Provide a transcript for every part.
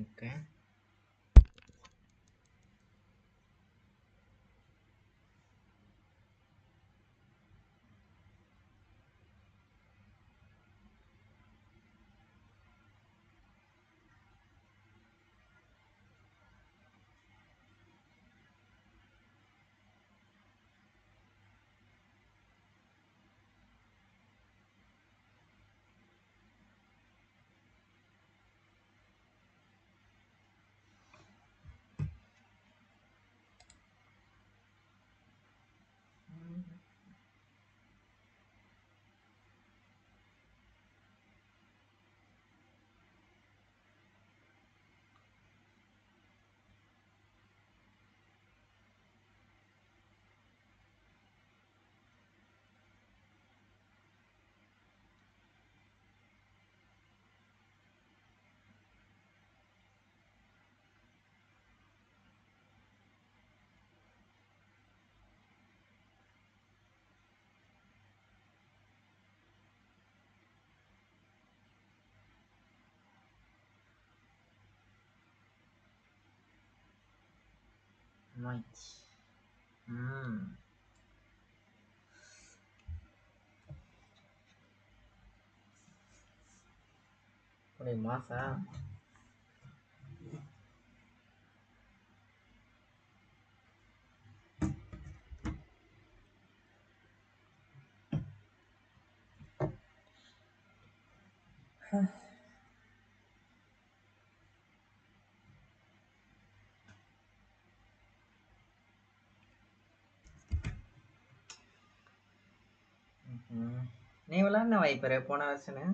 Okay. Right. மாசா நீ விளாட்ன wiper போன வருஷனு?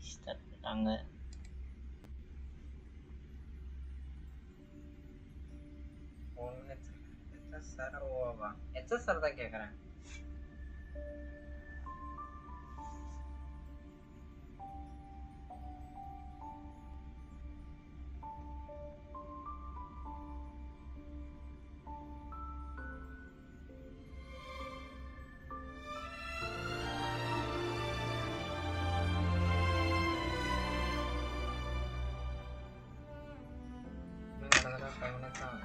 ஸ்டார்ட் பண்ணிட்டாங்க. HSR தான் கேக்குறேன்.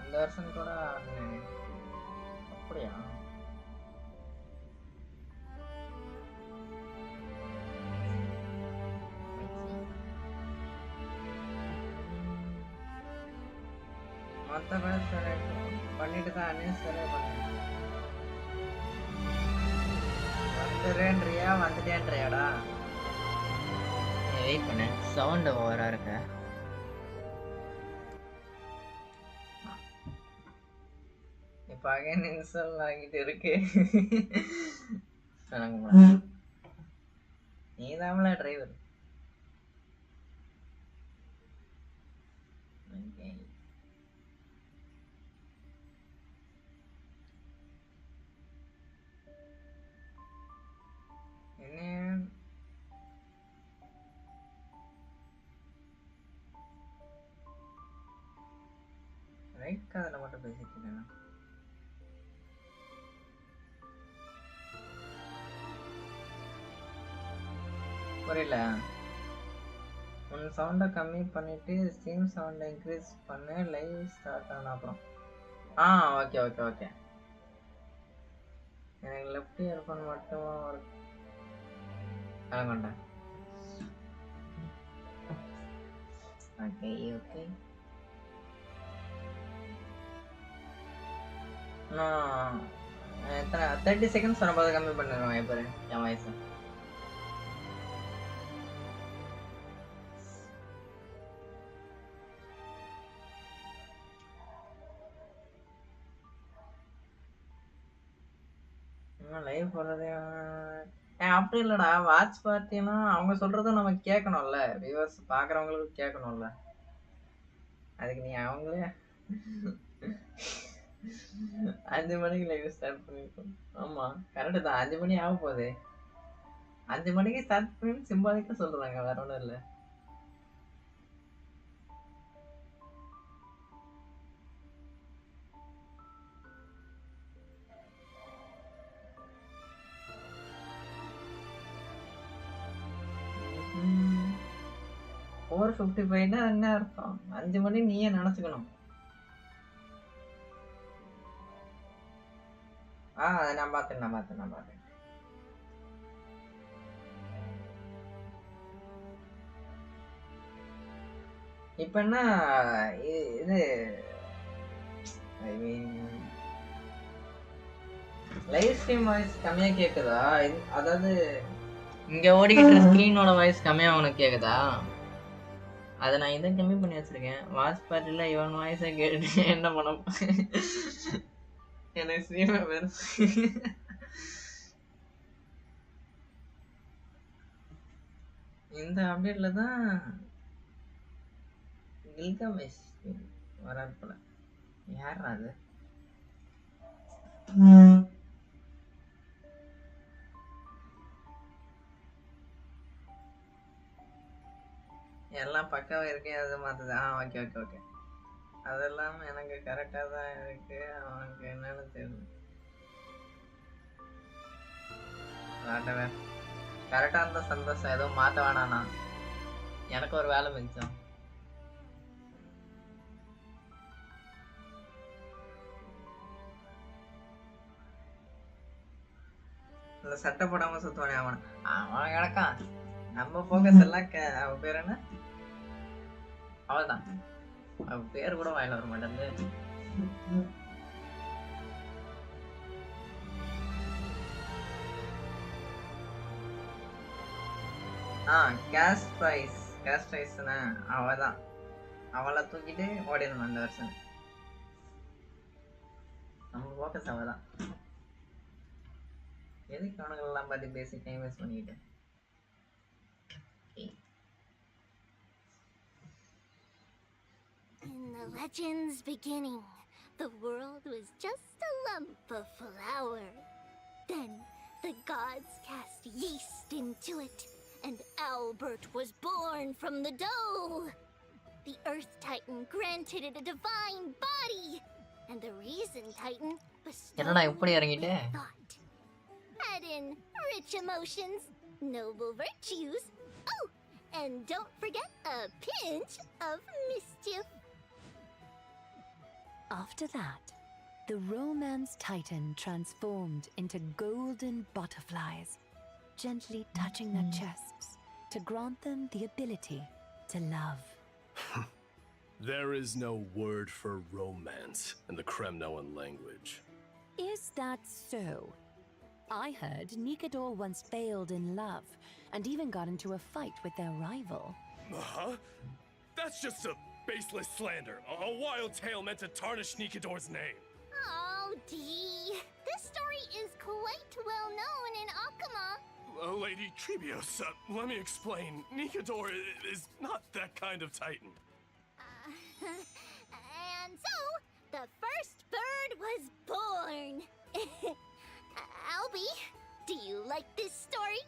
இந்த வருஷம் கூட அப்படியா? மற்ற பேர் சரி பண்ணிட்டு தான் சரி வந்துடுறேன்றியா வந்துட்டேன்றியாடா? வெயிட் பண்ண, சவுண்ட் ஓவரா இருக்க. இப்போ அகைன் இன்ஸ்டால் ஆகிட்டு இருக்கு. நீ தான்ல டிரைவர். ரைட் காதில் மட்டும் பேசிட்டு இருக்கேன். புரியல. உன் சவுண்டை கம்மி பண்ணிட்டு ஸ்ட்ரீம் சவுண்டை இன்க்ரீஸ் பண்ணு. லைவ் ஸ்டார்ட் ஆன அப்புறம் ஓகே ஓகே ஓகே. எனக்கு லெஃப்ட் இயர்ஃபோன் மட்டும் கொண்டேன். Okay okay. நான் எத்தனை 30 செகண்ட்ஸ் வரும்போது கம்மி பண்ணிடுவேன். இப்போ என் வயசு லைவ் போடுறதே அப்படி இல்லடா. வாட்ச் பார்ட்டினா அவங்க சொல்றதும் நம்ம கேட்கணும்ல. வியூவர்ஸ் பார்க்குறவங்களுக்கு கேட்கணும்ல. அதுக்கு நீ அவங்களே 5 மணிக்கு லைவ் ஸ்டார்ட் பண்ணிருக்கோம். ஆமா கரெக்ட் தான். 5 மணி ஆக போகுது. 5 மணிக்கு ஸ்டார்ட் பண்ணி சிம்பாலிக்கா சொல்றாங்க, வேற ஒன்றும் இல்லை. ம். 4:55ன்னா என்ன அர்த்தம்? 5 மணி நீயே நினைச்சுக்கணும். நான் பார்த்தேன். இப்ப என்ன இது ஐ மீன் லைவ் ஸ்ட்ரீம் வாய்ஸ் கம்மியா கேக்குதா? அதாவது இங்க ஓடிக்கிட்டு ஸ்கிரீனோட வாய்ஸ் கம்மியா உனக்கு கேக்குதா? அதை நான் இதை கம்மி பண்ணி வச்சிருக்கேன். வாட்ச் பார்ட்டில இவன் வாய்ஸை கேட்டு என்ன பண்ண எனக்கு ஸ்ட்ரீமே வேறு. இந்த அப்டேட்ல தான் கில்கமேஷ் வராது போல. யாரா அது? எல்லாம் பக்காவா இருக்கு. அது மாத்துது. ஓகே. அதெல்லாம் எனக்கு கரெக்டா தான் இருக்கு. அவனுக்கு என்னன்னு தெரியல. கரெக்டா இருந்தா சந்தோஷம். ஏதோ மாத்த வேணாண்ணா, எனக்கு ஒரு வேலை மிச்சம். இந்த சட்டை போடாம சுத்துவானே அவன் கிடக்கான். நம்ம போக்கஸ் எல்லாம் அவன் பேர் என்ன? அவள்தான். அவன் பேர் கூட வாயில வர மாட்டேங்குது. கேஷ் ப்ரைஸ் அவதான். அவளை தூக்கிட்டு ஓடிடணும் அந்த வருஷம். நம்ம போக்கஸ் அவதான். எதுக்கு அவனுங்கெல்லாம் பார்த்து பேசி டைம் வேஸ்ட் பண்ணிக்கிட்டேன். In the legend's beginning, the world was just a lump of flour. Then the gods cast yeast into it, and Albert was born from the dough. The Earth Titan granted it a divine body, and the Reason Titan bestowed thought. Add in rich emotions, noble virtues, and don't forget a pinch of mischief. After that, the Romance Titan transformed into golden butterflies, gently touching their chests to grant them the ability to love. There is no word for romance in the Kremnoan language. Is that so? I heard Nikador once failed in love and even got into a fight with their rival. Huh? That's just a baseless slander. A wild tale meant to tarnish Nikador's name. Oh, Dee. This story is quite well known in Akama. Lady Trebios, let me explain. Nikador is not that kind of titan. And so, the first bird was born. Albie, do you like this story?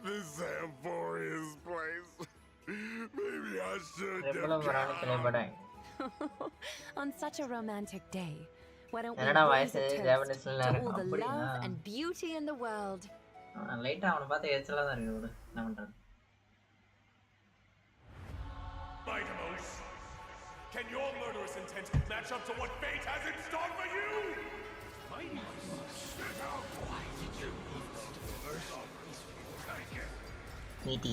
This Amphoria's place. Maybe I should On such a romantic day, why don't we Canada raise a voice toast Japanese to all the love and beauty in the world? லைட்டா அவனை பார்த்து எச்சலா தான் இருக்கு. விடு, என்ன பண்றது? Vitamos, can your murderous intent match up to what fate has in store for you? நீட்டி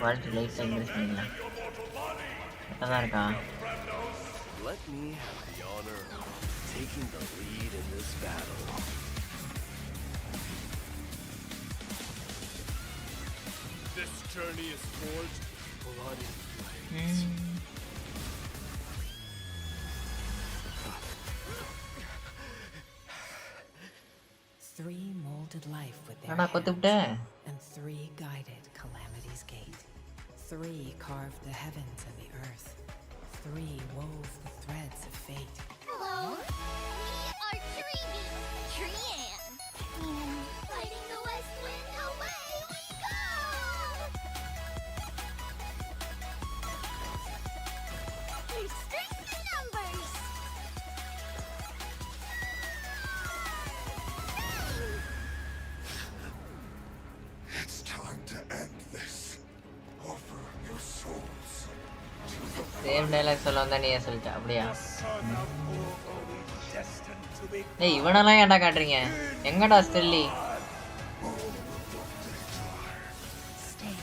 வாழ்க்கை லைஃப் டைம் வேஸ்ட் பண்ணலாம். கரெக்டாக இருக்கா? Let me have the honor of taking the lead in this battle. This journey is forged blood and flames. Three molded life with their என்னடா கொத்துப்ட்ட? and three guided calamity's gate. Three carved the heavens and the earth. Three wove the threads of fate. Hello, we are same dialogue சொல்ல வந்தா நீயே சொல்லிட்ட அப்படியா? Son of Wuwa is destined to be டேய் இவனெல்லாம் ஏன்டா காட்டுறீங்க? எங்கடா ஸ்டெல்லி? Stay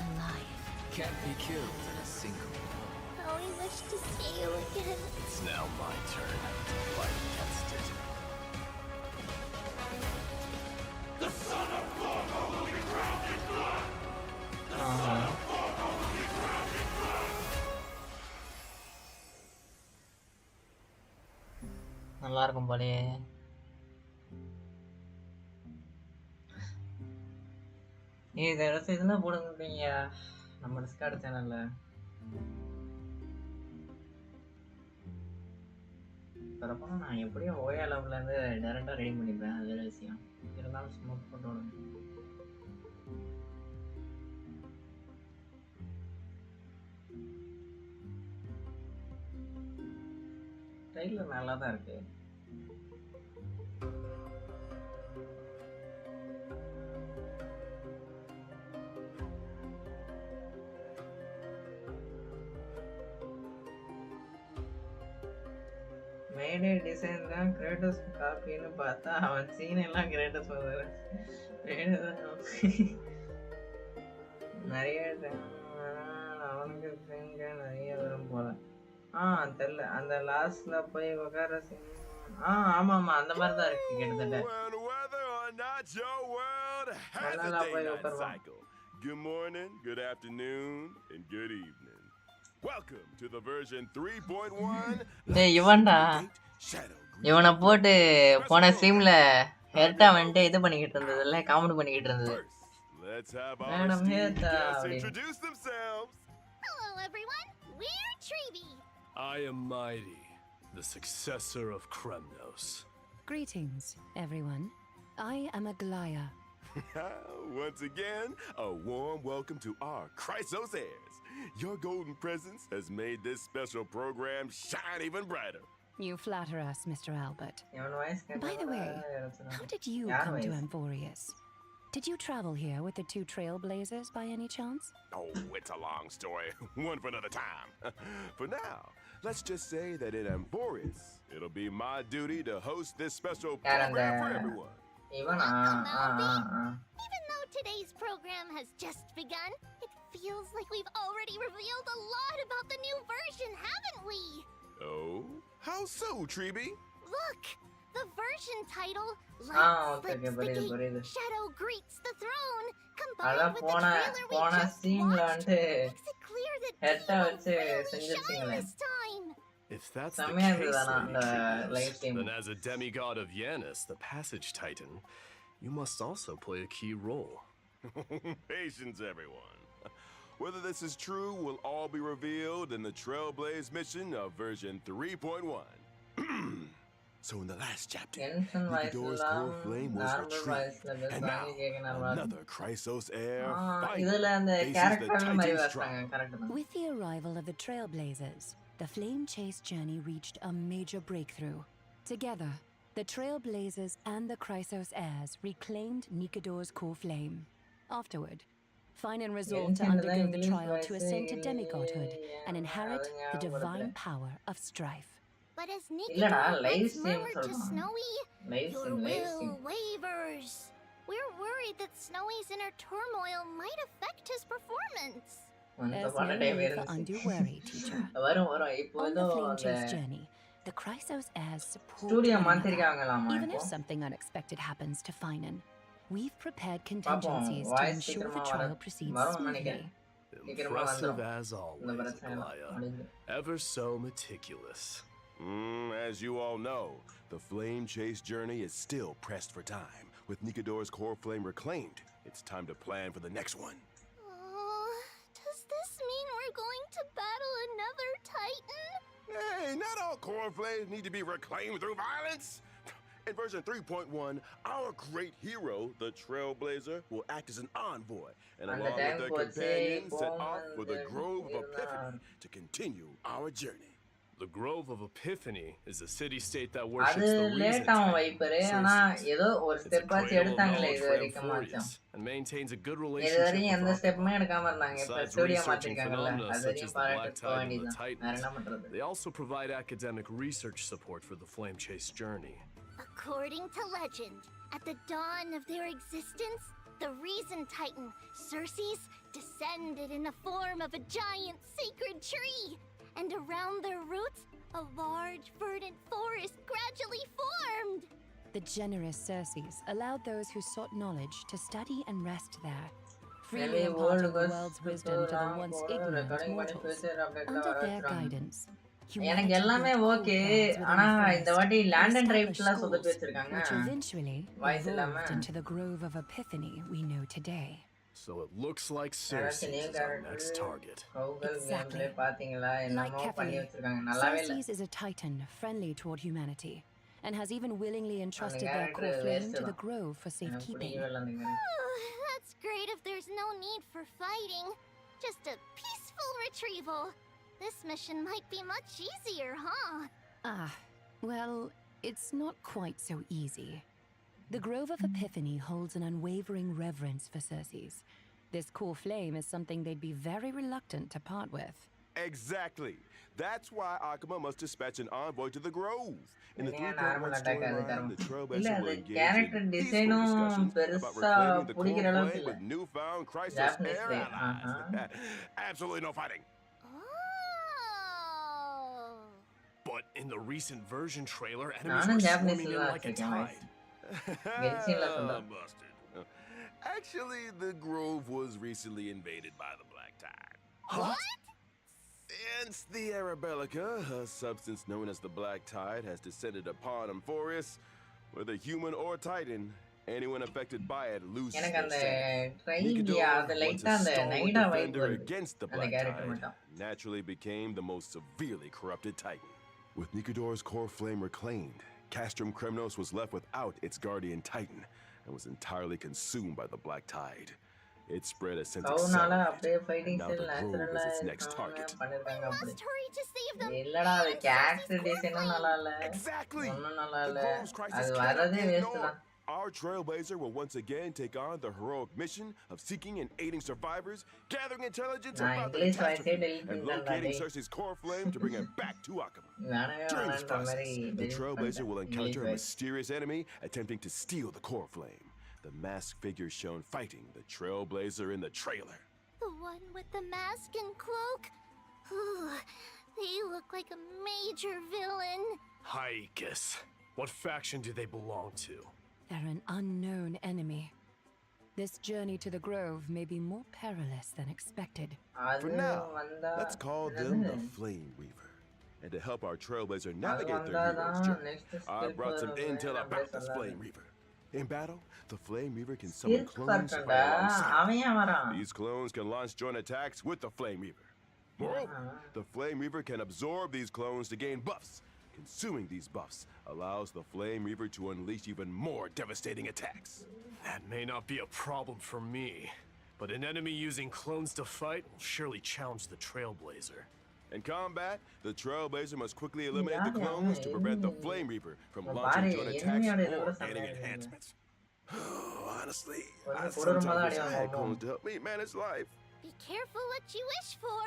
alive. Can't be killed in a single blow. How I wish to see you again. It's now my turn to fight against it. நல்லா இருக்கும் போலயே. இந்த இடத்துல இதெல்லாம் போட முடியுங்க நம்ம டிஸ்கார்ட் சேனல்ல. சொல்லப்போனால் நான் எப்படியும் ஓயா லெவல்லேருந்து டேரெக்டாக ரெடி பண்ணிப்பேன், அது வேறு விஷயம். இருந்தாலும் சும்மா போட்டு விடுங்க. ட்ரெயிலர் நல்லா தான் இருக்கு. மேடே டிசைன் தான் கிரேட்டஸ் காப்பின்னு பார்த்தா அவன் சீன் எல்லாம் கிரேட்டஸ் வந்துடுறேன். நிறைய அவனுக்கு நிறைய வரும் போல. தெரியல, அந்த லாஸ்ட்ல போய் உட்கார சீன். ஆமா அந்த மாதிரி தான் இருக்கு கிட்டத்தட்ட. நல்லா போய் உட்காருவான். Good morning, good afternoon, and good evening. Welcome to the version 3.1. டேய் இவன்டா, இவனை போட்டு போன ஸ்ட்ரீம்ல ஹெர்ட்டா வந்துட்டு இது பண்ணிக்கிட்டு இருந்ததுல, காமெடி பண்ணிக்கிட்டு இருந்தது. Let's have our Madam esteemed Herta. guests introduce themselves. Hello, everyone. We're Treeby. I am Mighty, the successor of Kremnos. Greetings, everyone. I am Aglaya. Once again, a warm welcome to our Chrysos heirs. Your golden presence has made this special program shine even brighter. You flatter us, Mr. Albert. இவன் voice By the way, how did you யார் come to voice? Amphorius? Did you travel here with the 2 trailblazers by any chance? Oh, it's a long story. One for another time. For now, let's just say that in Amphorius, it'll be my duty to host this special program for everyone. இவனா? Even though today's program has just begun, it feels like we've already revealed a lot about the new version, haven't we? Oh? How so, Treeby? Look! The version title, okay, Light Flips the புரியுது. Gate, Shadow Greets the Throne, combined அதான் with the போன trailer we போன just சீன்ல watched, வந்து makes it clear that ஹெர்ட்டா Dio வச்சு really shine செஞ்சிருக்கீங்களே. this time. If that's the செம்மையா case, இருந்ததுதானா Lady அந்த live Kremnos, stream? then as a demigod of Yanis, the Passage Titan, you must also play a key role. Patience, everyone. Whether this is true will all be revealed in the Trailblaze mission of version 3.1. So in the last chapter, Jensen Nicodore's வாய்ஸ்லாம் core flame was normal retrieved, வாய்ஸ்ல and பேசுறாங்க, கேட்க now நல்லா இருக்கு. another Chrysos heir finally இதுல அந்த faces the character மாதிரி Titan's பேசுறாங்க, trial. Correct தான். With the arrival of the Trailblazers, the Flame Chase journey reached a major breakthrough. Together, the Trailblazers and the Chrysos heirs reclaimed Nicodore's core flame. Afterward, Finan resolved to Jensen தான் undergo the English trial to voice ascend to demigodhood and inherit அது the divine ஞாபகப்படுத்துறேன். power of strife. But as இல்லடா, Nicanor live once stream murmured to சொல்றான். Snowy, live your stream will wavers. We're worried that Snowy's inner turmoil might affect his performance. அந்த There's பாட no time need for இருந்துச்சு. undue worry, teacher. வரும் இப்போ On ஏதோ the Flame அந்த Chase journey, the Chrysos heirs support studio one another, மாத்திருக்காங்களாமா even இப்போ. if something unexpected happens to Finan. We've prepared பாப்போம், contingencies to voice ensure சீக்கிரமா the trial proceeds வரும்னு smoothly. நினைக்கிறேன். சீக்கிரமா Impressive வந்துரும். as இந்த always, பிரச்சனை எல்லாம் Aglaya. முடிஞ்சு. Ever so meticulous. As you all know, the Flame Chase journey is still pressed for time. With Nicodore's core flame reclaimed, it's time to plan for the next one. Does this mean we're going to battle another Titan? Hey, not all core flames need to be reclaimed through violence. In version 3.1, our great hero, the Trailblazer, will act as an envoy, and And along the with their tank would say, companions, set "Bomb off for the and Grove of then Epiphany to continue our journey. The Grove of Epiphany is a city-state that அது worships the reason late ஆகும் titan, wiper. ஆனா Ceres. ஏதோ ஒரு It's a ஸ்டெப்பாச்சும் cradle of எடுத்தாங்களே knowledge இது for வரைக்குமாச்சும். Amphorius and maintains a good இது relationship வரையும் with எந்த ஸ்டெப்புமே Archima. எடுக்காம இருந்தாங்க. இப்ப Besides ஸ்டூடியோ researching மாத்திருக்காங்கல்ல, phenomena அது such வரையும் as the பாராட்டு Black போக Tide and the வேண்டியதுதான். வேற Titans, என்ன பண்றது? they also provide academic research support for the Flame Chase journey. According to legend, at the dawn of their existence, the Reason Titan, Circes, descended in the form of a giant sacred tree. And around their roots, a large verdant forest gradually formed. The generous Circes allowed those who sought knowledge to study and rest there, freely Maybe imparting the world world's goes wisdom to the to once the ignorant recording பண்ணி mortals. future update ல Under வர their வச்சிருவாங்க. guidance, எனக்கு humanity எல்லாமே built okay. coal plants ஆனா within the இந்த forest வாட்டி and land and established ரைட்ஸ்லாம் சொதப்பி schools, வச்சிருக்காங்க. which eventually வாய்ஸ் இல்லாம evolved into the Grove of Epiphany we know today. So it looks like யாராச்சும் Ceres new is our next character target. கவுகல் Exactly. Gameplay பாத்தீங்களா? Like என்னமோ பண்ணி Kefali, வச்சிருக்காங்க. நல்லாவே இல்ல. Circes is a titan friendly toward humanity, and has even willingly entrusted their character core flame waste to the தான். grove for எனக்கு safekeeping. பிடிக்கவே இல்லை அந்த character. Oh, that's great if there's no need for fighting. Just a peaceful retrieval. This mission might be much easier, huh? Ah, well, it's not quite so easy. The Grove of Epiphany holds an unwavering reverence for Circes. This core flame is something they'd be very reluctant to part with. Exactly. That's why Akuma must dispatch an envoy to the Grove. In the என்னையா 3.1 normal attack அது storyline, தரும். the இல்ல Trailblazer will அது engage character in peaceful டிசைனும் discussions about பெருசா reclaiming the core பிடிக்கிற அளவுக்கு flame இல்ல. with newfound Crisis Japanese Air way. allies. Absolutely no fighting. Oh. But in the recent version trailer, enemies நானும் were Japanese swarming in தான் like a வச்சிருக்கேன் tide. Genshinல சொல்றேன். Busted. Actually, the Grove was recently invaded by the Black Tide. What? Hence the Arabellica, a substance known as the Black Tide, has descended upon Amphorius. Whether human or Titan, anyone affected by it loses எனக்கு அந்த their sanity. Training அது once லைட்டா a அந்த stalwart நைடா vibe defender வருது. against the அந்த Black character Tide, மட்டும். naturally became the most severely corrupted Titan. With Nikodor's core flame reclaimed, Castrum Kremnos was left without its guardian Titan and was entirely consumed by the Black Tide. It spread a sense of கவுனால accelerated, அப்படியே and fighting now style the Grove நேச்சுரலா is its next target. பண்ணிருக்காங்க We அப்படி. must hurry to save them. இல்லடா அது and character Circe's core டிசைனும் flame. நல்லா இல்ல. Exactly. ஒண்ணும் நல்லா The இல்ல. Grove's crisis அது cannot வரதே be வேஸ்ட் ignored. தான். Our Trailblazer will once again take on the heroic mission of seeking and aiding survivors, gathering intelligence நான் about the இங்கிலீஷ் வாய்ஸே catastrophe, டெலிட் and பண்ணிட்டேன்டா locating டேய். Cersei's core flame to bring it back to Akuma. வேணவே During this வேணான்ற மாதிரி process, the delete Trailblazer will பண்ணிட்டேன். encounter English a voice. mysterious enemy attempting to steal the core flame. The masked figure shown fighting the Trailblazer in the trailer. The one with the mask and cloak? Ooh, they look like a major villain. Haikus. What faction do they belong to? They're an unknown enemy. This journey to the Grove may be more perilous than expected. அது For now, வந்தா let's call them the Flame Weaver. And to help our Trailblazer அது navigate their வந்தாதான் hero's journey, next I skill brought some போடுறது intel அப்படியே about the சொல்லாது. Flame Weaver. In battle, the Flame Weaver can summon இருக்கு clones பார்க்கண்டா right alongside. அவன் ஏன் வரான்? These clones can launch joint attacks with the Flame Weaver. Moreover, the Flame Weaver can absorb these clones to gain buffs. Consuming these buffs allows the Flame Weaver to unleash even more devastating attacks. That may not be a problem for me, but an enemy using clones to fight will surely challenge the Trailblazer. In combat, the Trailblazer must quickly eliminate the Yeah, clones to prevent the enemy. Flame Reaper from Well, launching body, joint enemy attacks are the or ones gaining that are enhancements. Honestly, Well, I the Kuruma sometimes wish are I had the clones to help me manage life. Be careful what you wish for.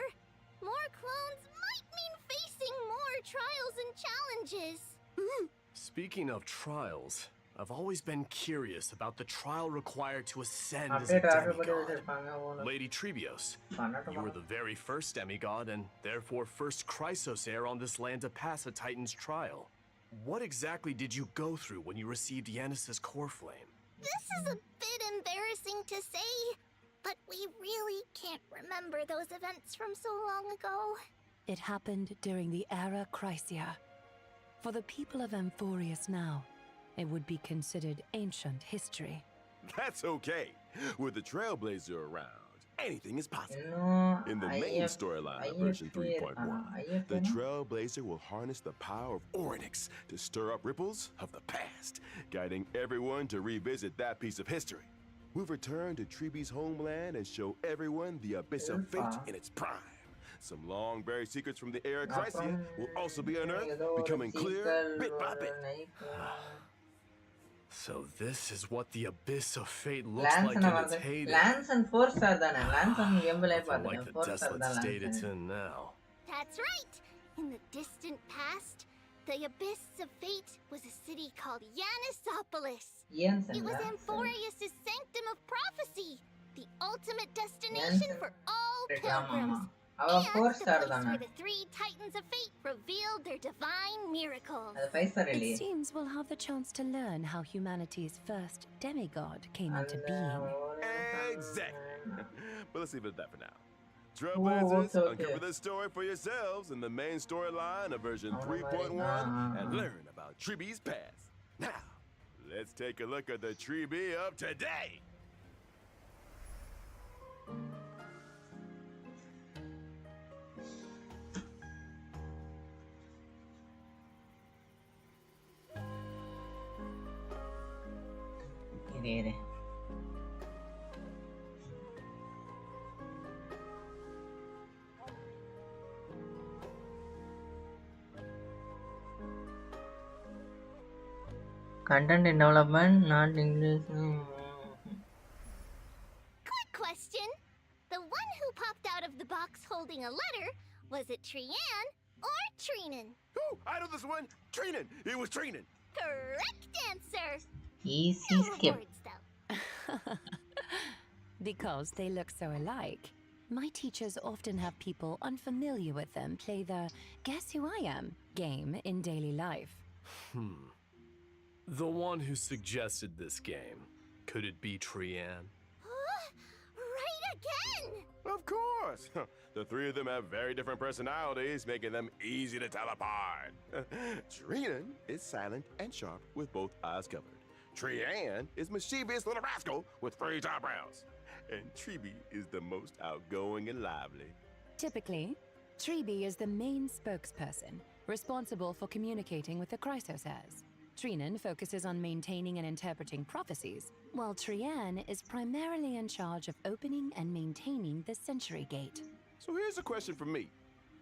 More clones might mean facing more trials and challenges. Speaking of trials, I've always been curious about the trial required to ascend as a update order பண்ணி demigod. வச்சிருப்பாங்க போல. Lady Trebios, பண்ணட்டும் you were the very first demigod and therefore first Chrysos heir on this land to pass a Titan's trial. What exactly did you go through when you received Yanis's core flame? This is a bit embarrassing to say, but we really can't remember those events from so long ago. It happened during the Era Chrysia. For the people of Amphorius now, it would be considered ancient history. That's okay. With the Trailblazer around, anything is possible. இன்னும் In the main storyline of version 3.1, the Trailblazer will harness the power of Oryx to stir up ripples of the past, guiding everyone to revisit that piece of history. We'll return to Treeby's homeland and show everyone the abyss of fate in its prime. Some long buried secrets from the era Chrysia அப்புறம் will also be unearthed, ஏதோ ஒரு becoming clear sequel, bit by ஒரு bit. knife. So this is what the Abyss of Fate looks like Lanson in its வந்து heyday. Lanson 4 star தானே Lanson கேம்ல Nothing பாத்தேன் like the 4 star desolate தான் state it's Lanson. in now. That's right! In the distant past, the Abyss of Fate was a city called Yanisopolis. Yanson It was தான். Amphorius' sanctum of prophecy, the ultimate destination Yanson for all இருக்காமா pilgrims. அவ And 4 the star place தானே where the three titans of fate revealed their divine miracles. அது 5 star It இல்லையே seems we'll have the chance to learn how humanity's first demigod came into அந்த being. Exactly. But let's leave it at that for now. Oh, Trailblazers, okay. uncover this story for yourselves in the main storyline of version Oh, 3.1 and no. learn about Treebee's past. Now, let's take a look at the Treebee of today. இரு content in development not English. Quick question. The one who popped out of the box holding a letter, was it Trian or Treenan? Ooh, I know this one. Treenan. It was Treenan. Correct answer. Easy No skip. rewards though. Because they look so alike, my teachers often have people unfamiliar with them play the Guess Who I Am game in daily life. The one who suggested this game, could it be Trian? Right again! Of course. The three of them have very different personalities, making them easy to tell apart. Treenan is silent and sharp with both eyes covered. Trian is mischievous little rascal with fringed eyebrows. And Treebee is the most outgoing and lively. Typically, Treebee is the main spokesperson, responsible for communicating with the Chrysosairs. Treenan focuses on maintaining and interpreting prophecies, while Trian is primarily in charge of opening and maintaining the Century Gate. So here's a question from me.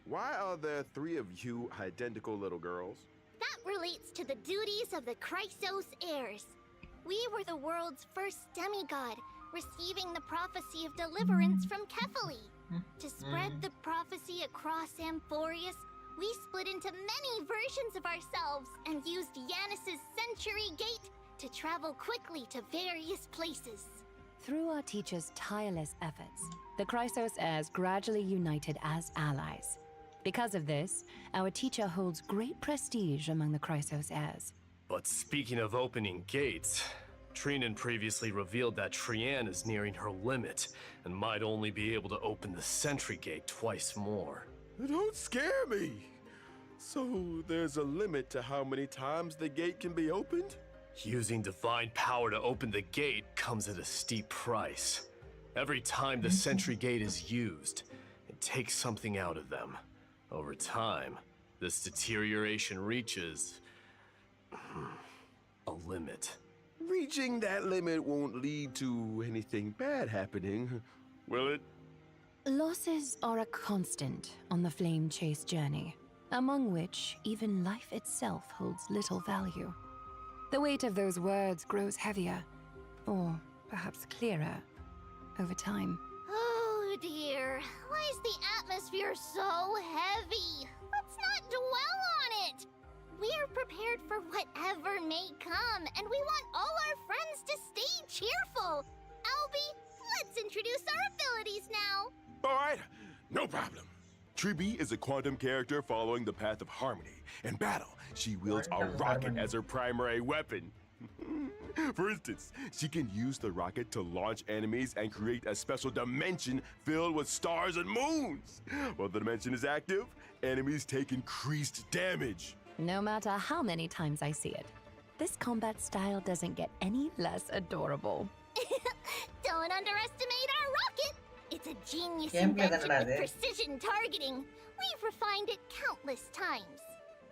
Why are there three of you identical little girls? That relates to the duties of the Chrysos heirs. We were the world's first demigod, receiving the prophecy of deliverance from Kefali. To spread the prophecy across Amphorius, we split into many versions of ourselves and used Yanis's Century Gate to travel quickly to various places. Through our teacher's tireless efforts, the Chrysos heirs gradually united as allies. Because of this, our teacher holds great prestige among the Chrysos heirs. But speaking of opening gates, Treenan previously revealed that Trian is nearing her limit and might only be able to open the Sentry Gate twice more. Don't scare me! So there's a limit to how many times the gate can be opened? Using divine power to open the gate comes at a steep price. Every time the Sentry Gate is used, it takes something out of them. Over time, this deterioration reaches a limit. Reaching that limit won't lead to anything bad happening, will it? Losses are a constant on the flame chase journey, among which even life itself holds little value. The weight of those words grows heavier, or perhaps clearer, over time. Oh dear, why is the atmosphere so heavy? Let's not dwell on it! We're prepared for whatever may come, and we want all our friends to stay cheerful. Albie, let's introduce our abilities now. All right, no problem. Treebee is a quantum character following the path of harmony. In battle, she wields a Quantum rocket harmony. as her primary weapon. For instance, she can use the rocket to launch enemies and create a special dimension filled with stars and moons. While the dimension is active, enemies take increased damage. No matter how many times I see it, this combat style doesn't get any less adorable. Don't underestimate our rocket! It's a genius Gameplay invention தானடா with அது? precision targeting. We've refined it countless times.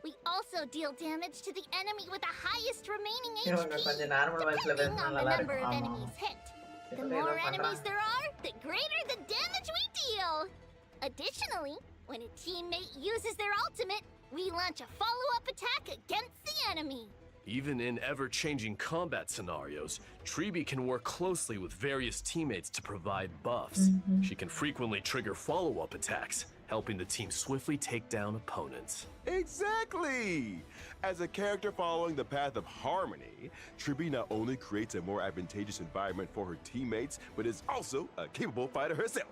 We also deal damage to the enemy with the highest remaining சரி, உங்க HP, கொஞ்சம் normal voice ல depending பேசினா on the நல்லா number இருக்கும். of ஆமா. enemies hit. The இப்ப more ஏதோ enemies பண்றாங்க. there are, the greater the damage we deal. Additionally, When a teammate uses their ultimate, we launch a follow-up attack against the enemy. Even in ever-changing combat scenarios, Treeby can work closely with various teammates to provide buffs. She can frequently trigger follow-up attacks, helping the team swiftly take down opponents. Exactly! As a character following the path of harmony, Treeby not only creates a more advantageous environment for her teammates, but is also a capable fighter herself.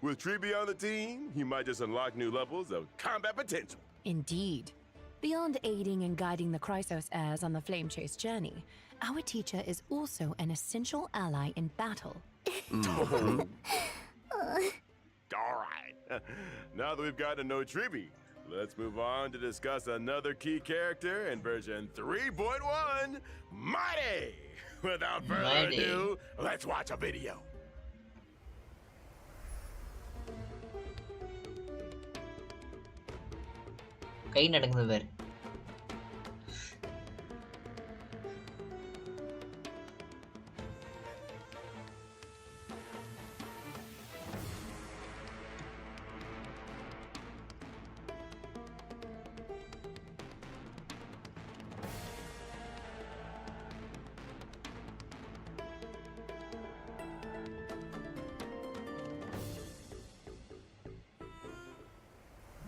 With Treeby on the team, he might just unlock new levels of combat potential. Indeed. Beyond aiding and guiding the Chrysos heirs on the Flame Chase journey, our teacher is also an essential ally in battle. All right. Now that we've gotten to know Treeby, let's move on to discuss another key character in version 3.1, Mighty! Without further Mighty. ado, let's watch a video. கை நடக்குது பாரு.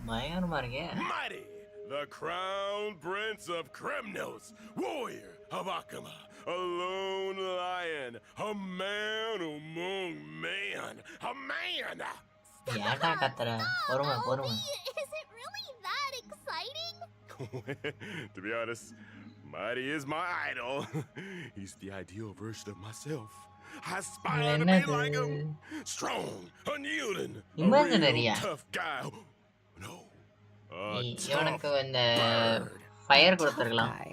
பயங்கரமா இருக்கே. Mighty, the crown prince of Kremnos, warrior of Akama, a lone lion, a man among men, a man! ஏன்டா கத்துற? பொறுமை பொறுமை. Is it really that exciting? To be honest, Mighty is my idol. He's the ideal version of myself. I aspire to be like him. Strong, unyielding, a real Imaginary-ஆ? tough guy. No, a இவனுக்கு tough இந்த bird. Fire கொடுத்துருக்கலாம். Guy.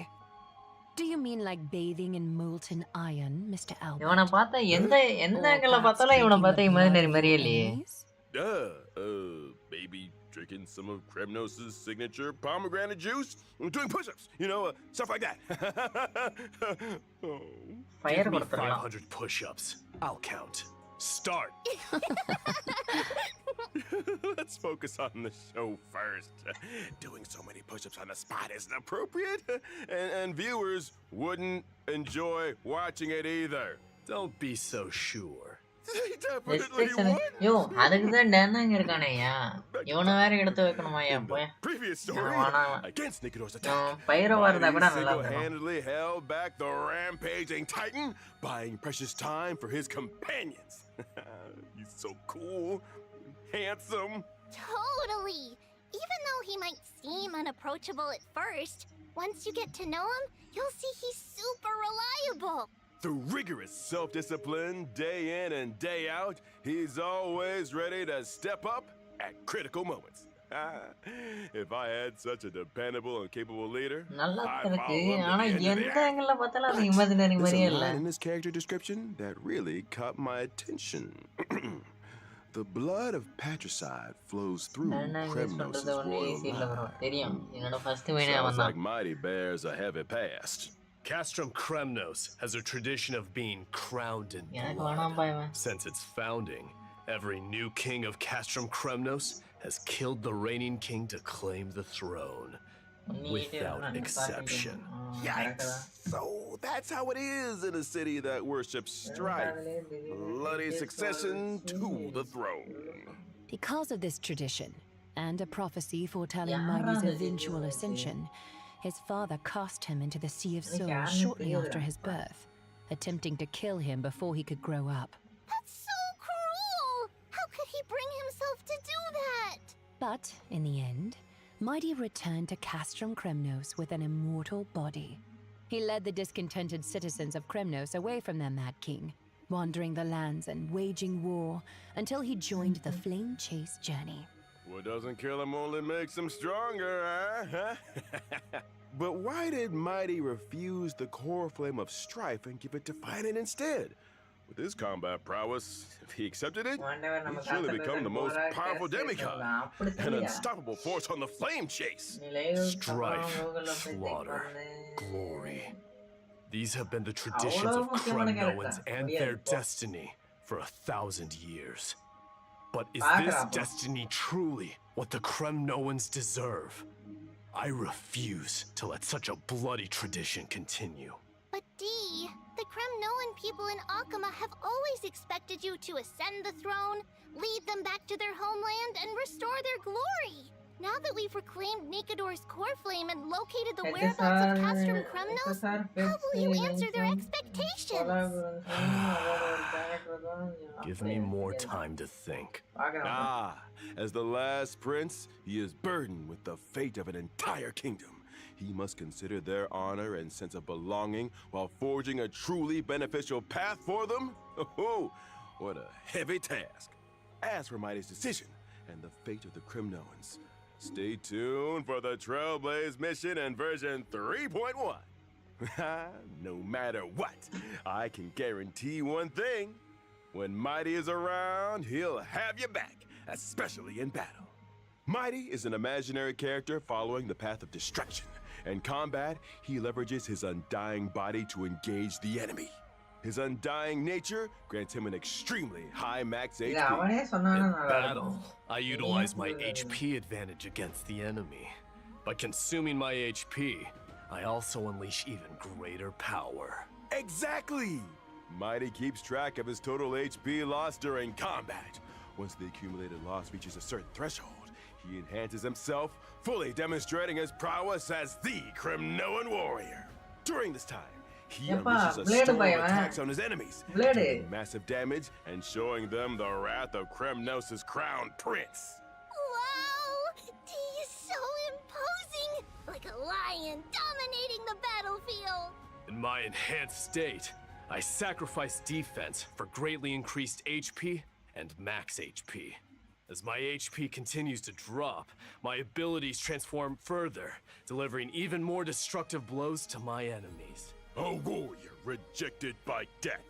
Do you mean like bathing in molten iron, Mr. Albert? இவனை பார்த்தா எந்த Or angle perhaps பார்த்தாலும் இவனை drinking பார்த்தா the blood imaginary of மாதிரியே your இல்லையே. enemies? Maybe drinking some of Kremnos' signature pomegranate juice, doing push-ups, stuff like that. Oh. Fire Give me கொடுத்துருக்கலாம். 500 push-ups. I'll count. Start. Let's focus on the show first. Doing so many push-ups on the spot isn't appropriate, and viewers wouldn't enjoy watching it either. Don't be so sure. They definitely restriction. would. யோ அதுக்கு தான் டேனாங்க இருக்கானேயா. இவனை வேற எடுத்து வைக்கணுமாயா In போய். the previous story, against Nikidor's attack, பயிரை வரதா கூட Mighty நல்லா இருக்கும். single-handedly held back the rampaging Titan, buying precious time for his companions. He's so cool, handsome. Totally! Even though he might seem unapproachable at first, once you get to know him, you'll see he's super reliable. Through rigorous self-discipline, day in and day out, he's always ready to step up at critical moments. If I had such a dependable and capable leader, நல்லா I'd இருக்கு. follow him to ஆனா the end of the எந்த act. Angle பார்த்தாலும் அது But imaginary there's மாதிரியே a இல்ல. line in this character description that really caught my attention. The blood of patricide flows through டேனாங்க Kremnos' சொல்றது ஒண்ணு royal easy இல்ல bro. line. தெரியும். என்னோட ஃபர்ஸ்ட் வீடியோ Sounds அவன் like தான். Mighty bears a heavy past. Castrum Kremnos has a tradition of being crowned in எனக்கு blood. வேணாம்பா இவன். Since its founding, every new king of Castrum Kremnos has killed the reigning king to claim the throne, without exception. Yikes! So that's how it is in a city that worships strife. Bloody succession to the throne. Because of this tradition, and a prophecy foretelling Yeah, Mighty's that's eventual it. ascension, his father cast him into the Sea of Yeah, Souls I'm shortly clear. after his birth, attempting to kill him before he could grow up. That's so cruel! How could he bring himself to do that? But, in the end, Mighty returned to Castrum Kremnos with an immortal body. He led the discontented citizens of Kremnos away from their mad king, wandering the lands and waging war until he joined the Flame Chase journey. What doesn't kill him only makes him stronger, huh? But why did Mighty refuse the core flame of strife and give it to Finan instead? With his combat prowess, if he accepted it, he'd surely become the most powerful demigod, an unstoppable force on the flame chase. Strife, slaughter, glory. These have been the traditions of Kremnoans and their destiny for 1,000 years. But is this destiny truly what the Kremnoans deserve? I refuse to let such a bloody tradition continue. But Dee, the Kremnoan people in Akama have always expected you to ascend the throne, lead them back to their homeland, and restore their glory. Now that we've reclaimed Nikador's core flame and located the whereabouts of Castrum Kremnos, how will you answer their expectations? Give me more time to think. As the last prince, he is burdened with the fate of an entire kingdom. He must consider their honor and sense of belonging while forging a truly beneficial path for them? Oh, what a heavy task. As for Mighty's decision and the fate of the Kremnoans, stay tuned for the Trailblaze mission in version 3.1. No matter what, I can guarantee one thing. When Mighty is around, he'll have you back, especially in battle. Mighty is an imaginary character following the path of destruction. In combat, he leverages his undying body to engage the enemy. His undying nature grants him an extremely high max HP. In battle, I utilize my HP advantage against the enemy. By consuming my HP, I also unleash even greater power. Exactly! Mighty keeps track of his total HP loss during combat. Once the accumulated loss reaches a certain threshold, he enhances himself, fully demonstrating his prowess as the Kremnoan warrior. During this time, he unleashes a storm of attacks on his enemies, doing massive damage and showing them the wrath of Kremnos' crown prince. Wow! Dee is so imposing! Like a lion dominating the battlefield! In my enhanced state, I sacrifice defense for greatly increased HP and max HP. As my HP continues to drop, my abilities transform further, delivering even more destructive blows to my enemies. A warrior rejected by death.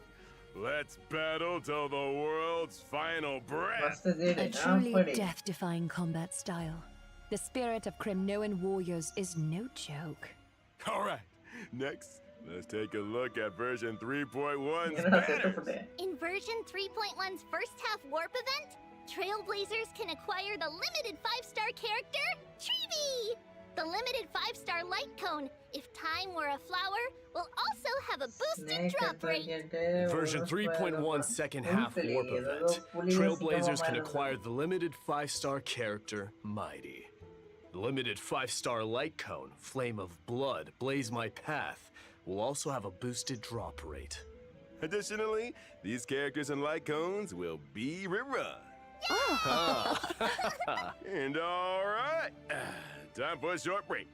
Let's battle till the world's final breath. A truly death-defying combat style. The spirit of Kremnoan warriors is no joke. All right, next, let's take a look at version 3.1's banners. In version 3.1's first half warp event, Trailblazers can acquire the limited 5-star character, Treevee! The limited 5-star light cone, if time were a flower, will also have a boosted drop rate. Version 3.1 second half warp event. Trailblazers can acquire the limited 5-star character, Mighty. The limited 5-star light cone, Flame of Blood, Blaze My Path, will also have a boosted drop rate. Additionally, these characters and light cones will be rerun. And all right, time for a short break.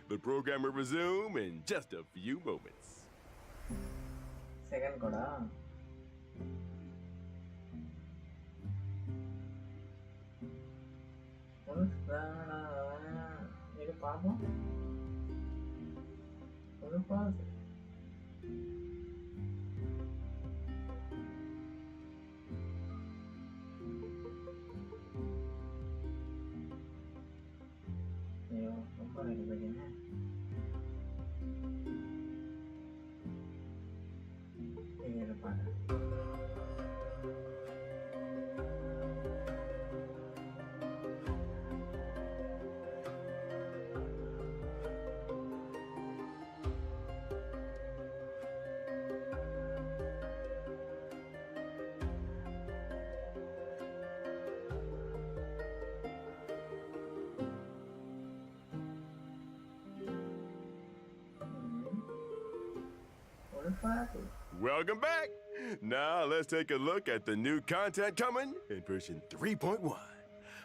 The program will resume in just a few moments. Second koda. Ini apa? Apa? Lagi bagiannya. Ini depan. Welcome back! Now let's take a look at the new content coming in version 3.1.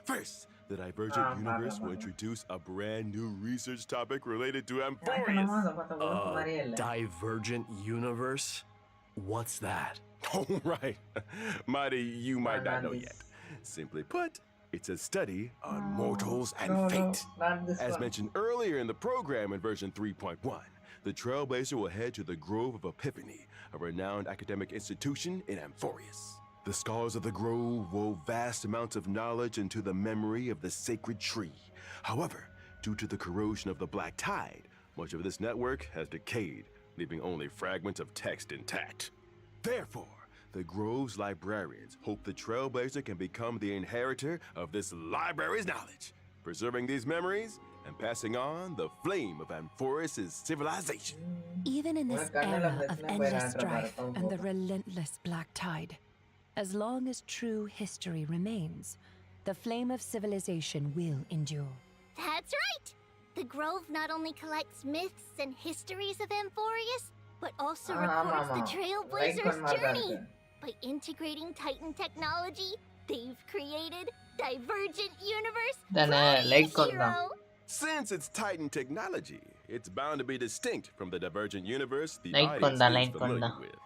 First, the Divergent Universe will introduce a brand new research topic related to Amphorius. Divergent Universe? What's that? Oh, right. Mighty, you might not know yet. Simply put, it's a study on mortals and fate. As mentioned earlier in the program in version 3.1, the Trailblazer will head to the Grove of Epiphany, a renowned academic institution in Amphorius. The scholars of the Grove wove vast amounts of knowledge into the memory of the sacred tree. However, due to the corrosion of the Black Tide, much of this network has decayed, leaving only fragments of text intact. Therefore, The Grove's librarians hope the Trailblazer can become the inheritor of this library's knowledge, preserving these memories and passing on the flame of Amphoris's civilization. Even in this era of endless strife and the relentless black tide, as long as true history remains, the flame of civilization will endure. That's right! The Grove not only collects myths and histories of Amphorius, but also records the Trailblazer's journey. By integrating Titan technology, they've created Divergent Universe Hero. Since it's Titan technology, it's bound to be distinct from the Divergent Universe the Like audience konda, is like familiar konda. with.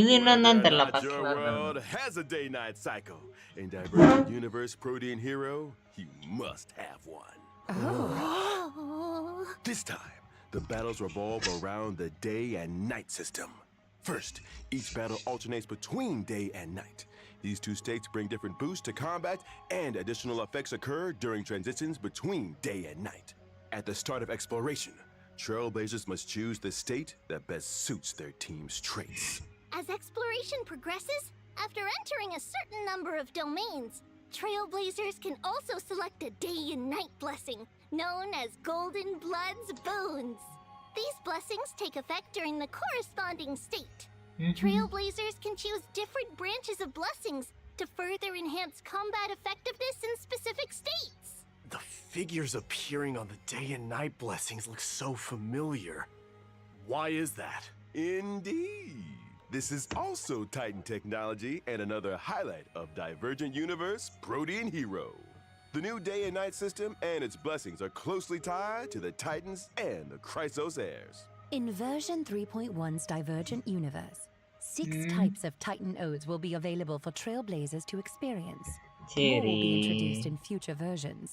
இது என்னன்னு தெரியல Whether or not first your class world has a day-night cycle, in Divergent Universe Protean Hero, you must have one. Oh. This time, the battles revolve around the day and night system. First, each battle alternates between day and night. These two states bring different boosts to combat, and additional effects occur during transitions between day and night. At the start of exploration, Trailblazers must choose the state that best suits their team's traits. As exploration progresses, after entering a certain number of domains, Trailblazers can also select a day and night blessing, known as Golden Blood's Boons. These blessings take effect during the corresponding state. Trailblazers can choose different branches of blessings to further enhance combat effectiveness in specific states. The figures appearing on the day and night blessings look so familiar. Why is that? Indeed. This is also Titan technology and another highlight of Divergent Universe Protean Hero. The new day and night system and its blessings are closely tied to the Titans and the Chrysos heirs. In version 3.1's Divergent Universe, 6 types of Titan Odes will be available for Trailblazers to experience. More will be introduced in future versions.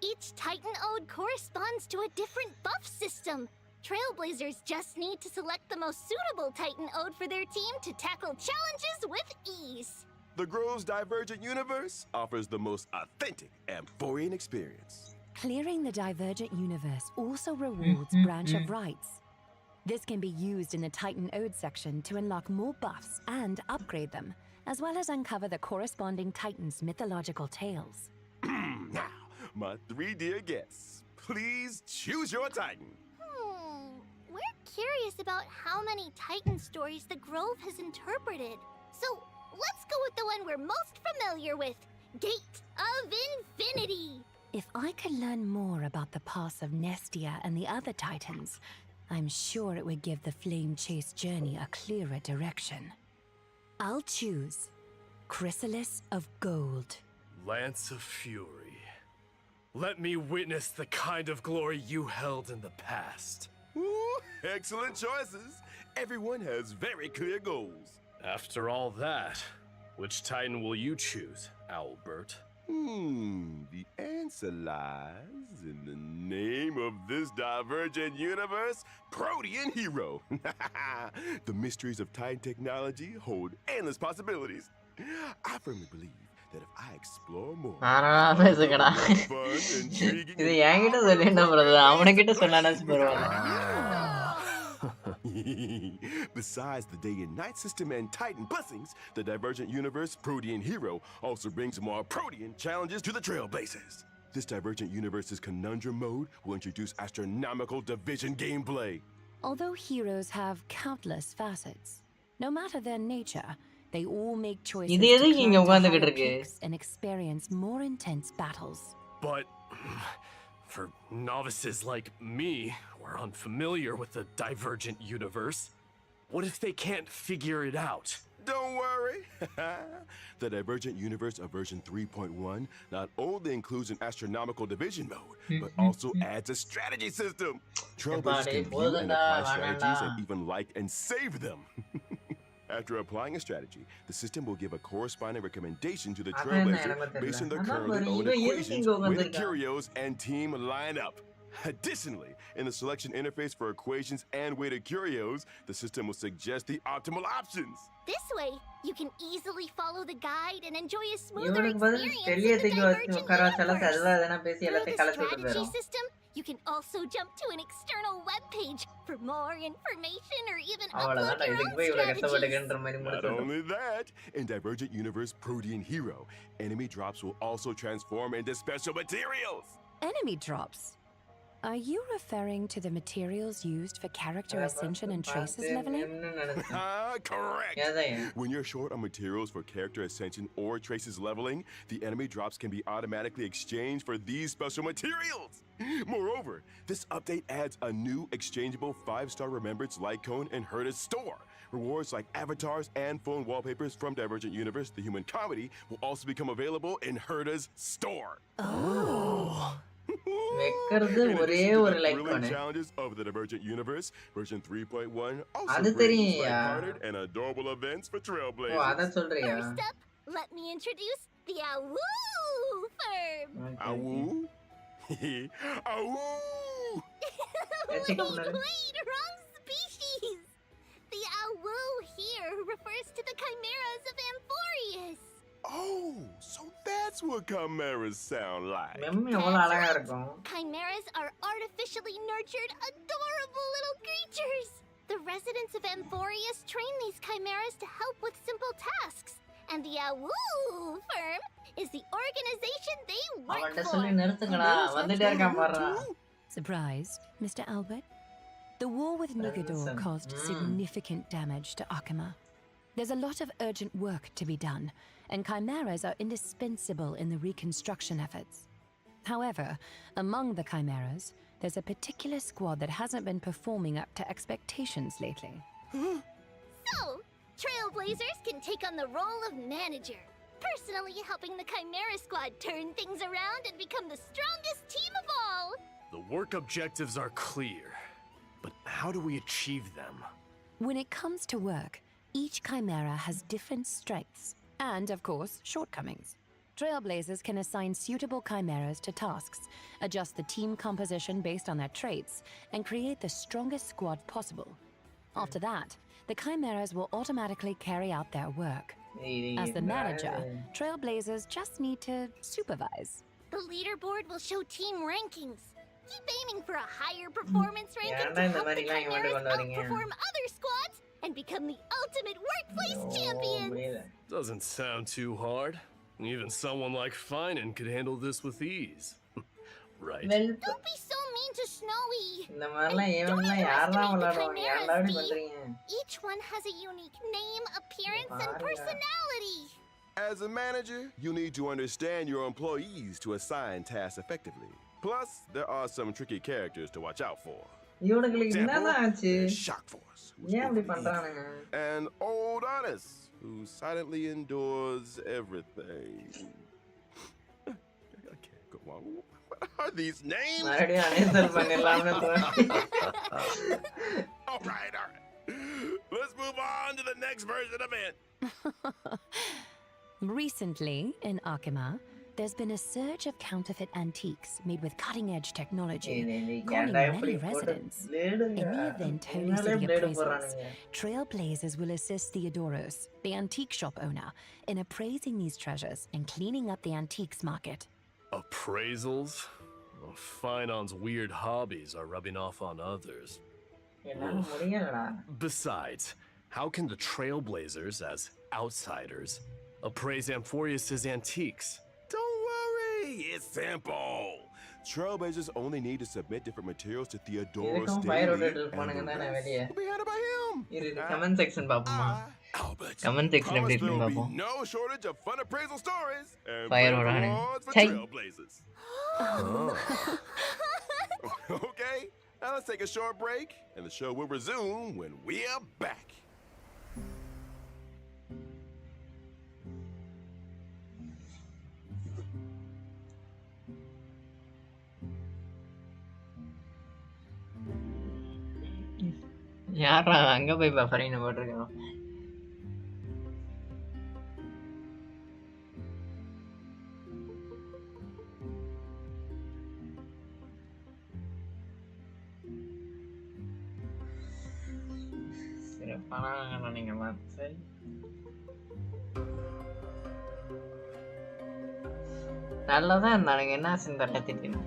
Each Titan Ode corresponds to a different buff system. Trailblazers just need to select the most suitable Titan Ode for their team to tackle challenges with ease. The Grove's Divergent Universe offers the most authentic Amphorian experience. Clearing the Divergent Universe also rewards Branch of Rights. This can be used in the Titan Ode section to unlock more buffs and upgrade them, as well as uncover the corresponding Titan's mythological tales. Now, my 3 dear guests, please choose your Titan. We're curious about how many Titan stories the Grove has interpreted. So, let's go with the one we're most familiar with, Gate of Infinity. If I could learn more about the past of Nestia and the other Titans, I'm sure it would give the Flame Chase journey a clearer direction. I'll choose Chrysalis of Gold. Lance of Fury. Let me witness the kind of glory you held in the past. Ooh, excellent choices. Everyone has very clear goals. After all that, which Titan will you choose, Owlbert? The answer lies in the name of this Divergent Universe, Protean Hero. The mysteries of Titan technology hold endless possibilities. I firmly believe that if I explore more, பேசுங்கடா fun, intriguing, இது என்கிட்ட சொல்லி என்ன பண்றது அவனுக்கிட்ட சொன்னாச்சு பரவாயில்ல. Besides the day and night system and Titan blessings, the Divergent Universe Protean Hero also brings more Protean challenges to the Trailblazers. This Divergent Universe's Conundrum mode will introduce astronomical division gameplay. Although heroes have countless facets, no matter their nature, they all make choices இது to எதுக்கு இங்க climb to உட்கார்ந்துகிட்டு higher இருக்கு? peaks and experience more intense battles. But for novices like me, who are unfamiliar with the Divergent Universe, what if they can't figure it out? Don't worry. The Divergent Universe of version 3.1 not only includes an astronomical division mode, but also adds a strategy system. Trailblazers can view and apply strategies and even like and save them. After applying a strategy, the system will give a corresponding recommendation to the Trailblazer based on their currently owned equations, where the Curios and team line up. Additionally, in the selection interface for equations and weighted curios, the system will suggest the optimal options. This way, you can easily follow the guide and enjoy a smoother இவனுக்கு பதில் experience வெளியே in the தூக்கி வச்சு Divergent உட்கார வச்சாலும் Universe. அதுவா எதனா பேசி Through எல்லாத்தையும் the கலச்சு விட்டு strategy போயிடும். system, You can also jump to an external web page for more information or even அவ்வளவுதான் upload your இதுக்கு own போய் இவ்வளவு strategies. கஷ்டப்பட்டுக்கின்ற மாதிரி Not முடிச்சிட்டோம். only that, in Divergent Universe Protean Hero, enemy drops will also transform into special materials. Enemy drops? Are you referring to the materials used for character ascension and traces leveling? Correct! ஏன் When you're short on materials for character ascension or traces leveling, the enemy drops can be automatically exchanged for these special materials. Moreover, this update adds a new exchangeable 5-star Remembrance Lycone in Herta's store. Rewards like avatars and phone wallpapers from Divergent Universe, the human comedy, will also become available in Herta's store. Oh. வைக்கிறது In ஒரே addition to ஒரு the like thrilling பண்ணு. challenges of the Divergent Universe, version 3.1 also அது brings தெரியும்யா. lighthearted and adorable events for ஓ trailblazers. அத சொல்றியா? First up, let me introduce the Awoo firm. Awoo? Awoo! check up பண்ணாரு. Wait, wrong species. The Awoo here refers to the chimeras of Amphorius. Oh, so that's what chimeras sound like. மெம்மி எவ்வளவு அழகா இருக்கும். Chimeras are artificially nurtured, adorable little creatures. The residents of Amphorius train these chimeras to help with simple tasks. And the Awoo firm is the organization they work அவன்கிட்ட for. சொல்லி நிறுத்துங்கடா வந்துட்டே இருக்கான் பாருடா. Surprised, Mr. Albert? The war with Nigador Listen. caused significant damage to Akama. There's a lot of urgent work to be done, and chimeras are indispensable in the reconstruction efforts. However, among the chimeras, there's a particular squad that hasn't been performing up to expectations lately. So, Trailblazers can take on the role of manager, personally helping the Chimera Squad turn things around and become the strongest team of all. The work objectives are clear, but how do we achieve them? When it comes to work, each chimera has different strengths and, of course, shortcomings. Trailblazers can assign suitable chimeras to tasks, adjust the team composition based on their traits, and create the strongest squad possible. After that, the chimeras will automatically carry out their work. As the manager, Trailblazers just need to supervise. The leaderboard will show team rankings. Keep aiming for a higher performance ranking ஏன்டா to இந்த help the மாதிரிலாம் இங்க Chimeras கொண்டு வரீங்க? outperform other squads and become the ultimate workplace champions. முடியல. Doesn't sound too hard. Even someone like Finan could handle this with ease. Right. Well, Don't be so mean to Snowy. இந்த மாதிரிலாம் Don't ஈவன்லாம் யாரெல்லாம் underestimate the விளையாடுவாங்க? chimeras, ஏன்டா இப்படி Dee. பண்றீங்க? Each one has a unique name, appearance, and Maria. personality. As a manager, you need to understand your employees to assign tasks effectively. Plus, there are some tricky characters to watch out for. இவனுங்களுக்கு என்னதான் ஆச்சு? there's Shock Force, who's ஏன் அப்படி overly பண்றானுங்க? evil, and Old Honest, who silently endures everything. I can't go on. What are these names? மறுபடியும் அனேசல் பண்ணிடலாம்னு தோணுது. All right. Let's move on to the next version of it. Recently, in Akama, there's been a surge of counterfeit antiques made with cutting-edge technology, calling ஏன்டா இப்படி many போட்டு residents. பிளேடுங்க? In the event Holy முன்னாலே City blade appraisals, போடுறானுங்க. Trailblazers will assist Theodoros, the antique shop owner, in appraising these treasures and cleaning up the antiques market. Appraisals? Well, Finan's weird hobbies are rubbing off on others. என்னால முடியலடா. Besides, how can the Trailblazers, as outsiders, appraise Amphorius' antiques? Don't worry, it's simple. Trailblazers only need to submit different materials to Theodoros இதுக்கும் fire daily, order and போனுங்க the தானே rest வெளியே. will be handled by him. இரு comment section பாப்போமா? Albert, Comment section promise எப்படி there இருக்குன்னு will be பாப்போம். no shortage of fun appraisal stories and Fire brave order. rewards for Chai. Trailblazers. Okay, now let's take a short break, and the show will resume when we are back. யாரா அங்க போய் பஃபரின்னு போட்டிருக்கோம்? சிறப்பான நீங்க சரி நல்லதான் இருந்தானுங்க. என்ன சிந்தட்டை திட்டினு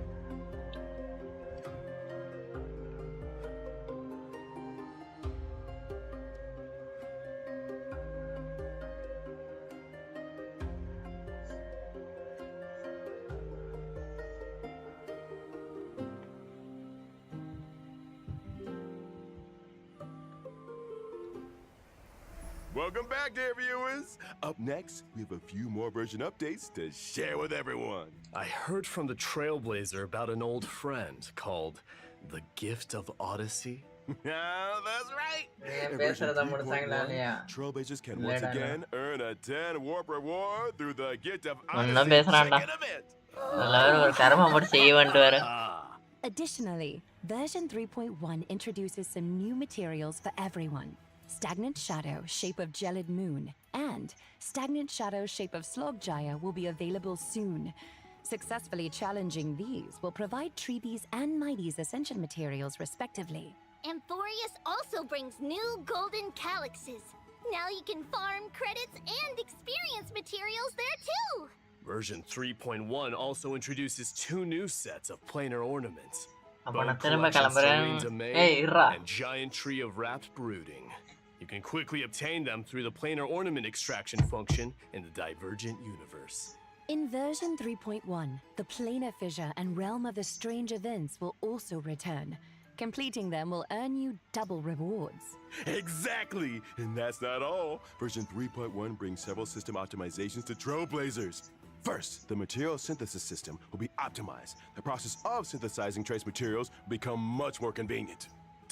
Welcome back, dear viewers. Up next, we have a few more version updates to share with everyone. I heard from the Trailblazer about an old friend called the Gift of Odyssey. Yeah, that's right. Yeah, In better version than what 3.1, sang yeah. Trailblazers can once Later, again earn a 10 warp reward through the Gift of ஒன்னும் Odyssey பேசுறான்டா check-in event. எல்லாரும் ஒரு கர்ம போட்டு செய்ய வந்துட்டு வர Ah, Additionally, version 3.1 introduces some new materials for everyone. Stagnant Shadow, shape of Gelid Moon, and Stagnant Shadow, shape of Slogjaya will be available soon. Successfully challenging these will provide Treebees and Mighty's ascension materials respectively. Amphorius also brings new golden calyxes. Now you can farm credits and experience materials there too. version 3.1 also introduces 2 new sets of planar ornaments. அப்ப Bone நான் திரும்ப Collection கிளம்புறேன் Serene Domain ஏய் இருடா and Giant Tree of Wrapped Brooding. You can quickly obtain them through the planar ornament extraction function in the Divergent universe. In version 3.1, the Planar Fissure and Realm of the Strange Events will also return. Completing them will earn you double rewards. Exactly! And that's not all. Version 3.1 brings several system optimizations to Trailblazers. First, the material synthesis system will be optimized. The process of synthesizing trace materials will become much more convenient.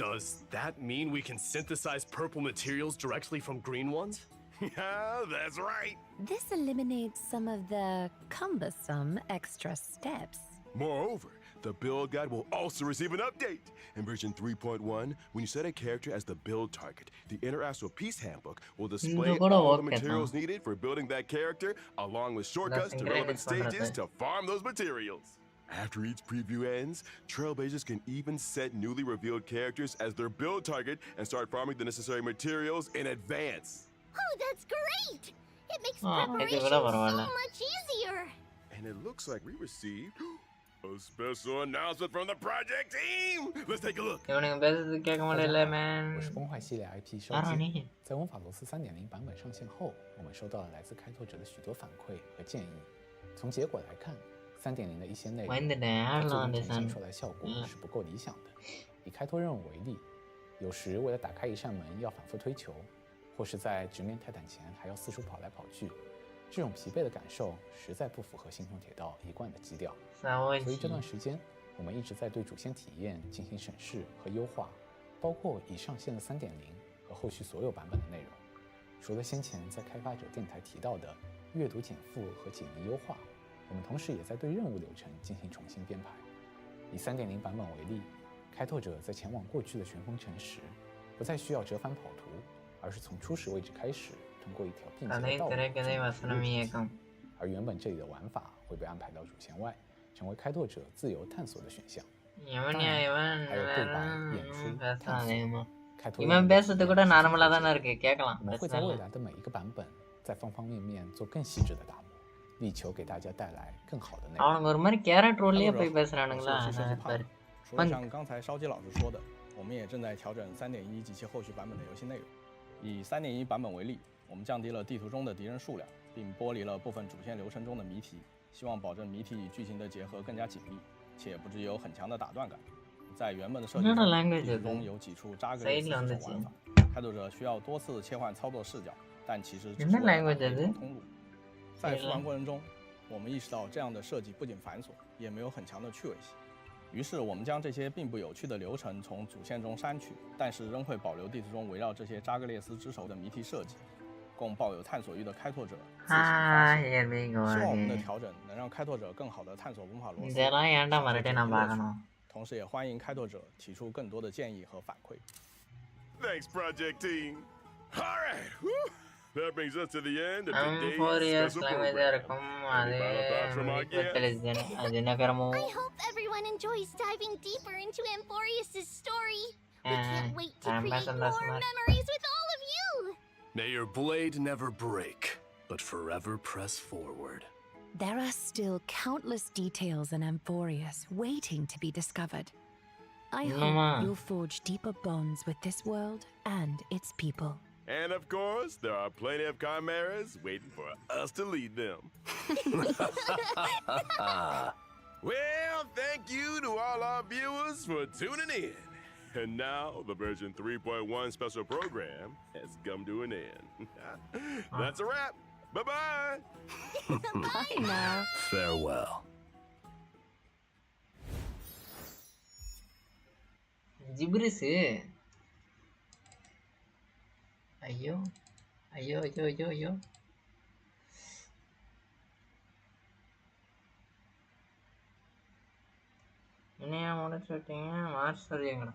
Does that mean we can synthesize purple materials directly from green ones? Yeah, that's right. This eliminates some of the cumbersome extra steps. Moreover, the build guide will also receive an update. In version 3.1, when you set a character as the build target, the Interastral Peace Handbook will display இது கூட all the okay materials தான். needed for building that character, along with shortcuts to relevant ingredients பண்றது. stages to farm those materials. After each preview ends, Trailblazers can even set newly revealed characters as their build target and start farming the necessary materials in advance. Oh, that's great! It makes Ah, preparation இது கூட பரவாயில்ல. so much easier. And it looks like we received a special announcement from the project team. Let's take a look. இவனுங்க பேசுறது கேட்க முடியல man 我是崩坏系列 IP 烧 யாரா 鸡。 நீ 在温法罗斯3.0版本上线后，我们收到了来自开拓者的许多反馈和建议。从结果来看，3.0的一些内容， வந்துட்டேன் 它 ஆடலாம் 最终 வந்து 呈 சார் 现出来效果是不够理想的。以开拓任务为例，有时为了打开一扇门要反复推球，或是在直面泰坦前还要四处跑来跑去，这种疲惫的感受实在不符合星空铁道一贯的基调。 稍微 所以这段时间，我们一直在对主线体验进行审视和优化，包括已上线的3.0和后续所有版本的内容。除了先前在开发者电台提到的阅读减负和解谜优化，我们同时也在对任务流程进行重新编排。以3.0版本为例，开拓者在前往过去的旋风城时，不再需要折返跑图，而是从初始位置开始，通过一条并可能接的道路 തിരക്കഥ 进入 വസനം 主 ഇയേക്കാം 而原本这里的玩法会被安排到主线外，成为开拓者自由探索的选项。 இவன் இவன் 还有对白、演出、探 பேசாதேமா 索、开拓 இவன் பேசுறது கூட நார்மலா தானே இருக்கு கேட்கலாம் 我们会在未来的每一个版本，在方方面面做更细致的打磨，力求给大家带来更好的内容。 அவனுங்க ஒரு மாதிரி கேரட் ரோல்லயே போய் 我 பேசுறானுங்களா 是游戏设计胖 பாரு 子。除了像刚才烧鸡老师说的，我们也正在调整3.1及其后续版本的游戏内容。以3.1版本为例，我们降低了地图中的敌人数量，并剥离了部分主线流程中的谜题，希望保证谜题与剧情的结合更加紧密，且不致有很强的打断感。在原本的设计 என்னடா 中， language 地图 இது 中有几处扎格类似 சைடுல 这种 வந்துச்சு 玩法，开拓者需要多次切换操作视角，但其实只 என்ன 是为了 language 打开一 இது 条通路。在复盘过程中，我们意识到这样的设计不仅繁琐，也没有很强的趣味性。于是我们将这些并不有趣的流程从主线中删去，但是仍会保留地图中围绕这些扎格列斯之手的谜题设计，供抱有探索欲的开拓者自行发 Ah, 现。 here we go 希望我们的 again. 调整能让开拓者更好地探索文法罗斯， இதெல்லாம் ஏன்டா 享受 மறுபடியும் 这 நான் 种乐趣 பார்க்கணும் 同时也欢迎开拓者提出更多的建议和反馈。 Thanks, project team. All right. Whew. That brings us to the end of today's Amphorius special language program. இருக்கும் அது Any final thoughts from our guest? அது நகரமோ I hope everyone enjoys diving deeper into Amphorius' story. We can't wait to I'm create back. more memories with all of you. May your blade never break, but forever press forward. There are still countless details in Amphorius waiting to be discovered. I Mama. hope you'll forge deeper bonds with this world and its people. And of course, there are plenty of chimeras waiting for us to lead them. Well, thank you to all our viewers for tuning in. And now the version 3.1 special program has come to an end. That's a wrap. Bye-bye. Bye now. Farewell. ஜிப்ரிஸு. ஐயோ ஐயோ ஐயோ ஐயோ ஐயோ. என்னையா முடிச்சு விட்டீங்க? March story எங்கடா?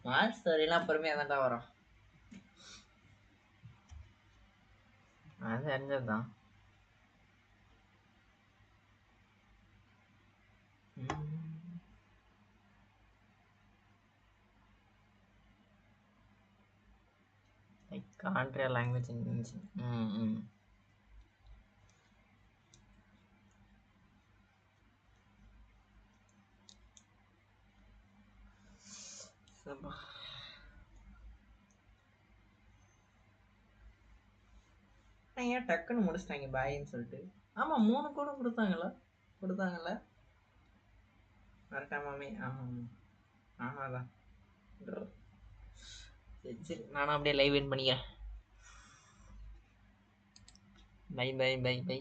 March ஸ்டோரிலாம் பொறுமையாக தான்டா வரும். அது அறிஞ்சதுதான். Country language in ஏன் டக்குன்னு முடிச்சிட்டாங்க பாயின்னு சொல்லிட்டு. ஆமா 3 கூட கொடுத்தாங்கல்ல வரட்டாமாமே. ஆமாதான். சரி நானும் அப்படியே லைவ் வின் பண்ணிக்கிறேன். Bye bye bye by.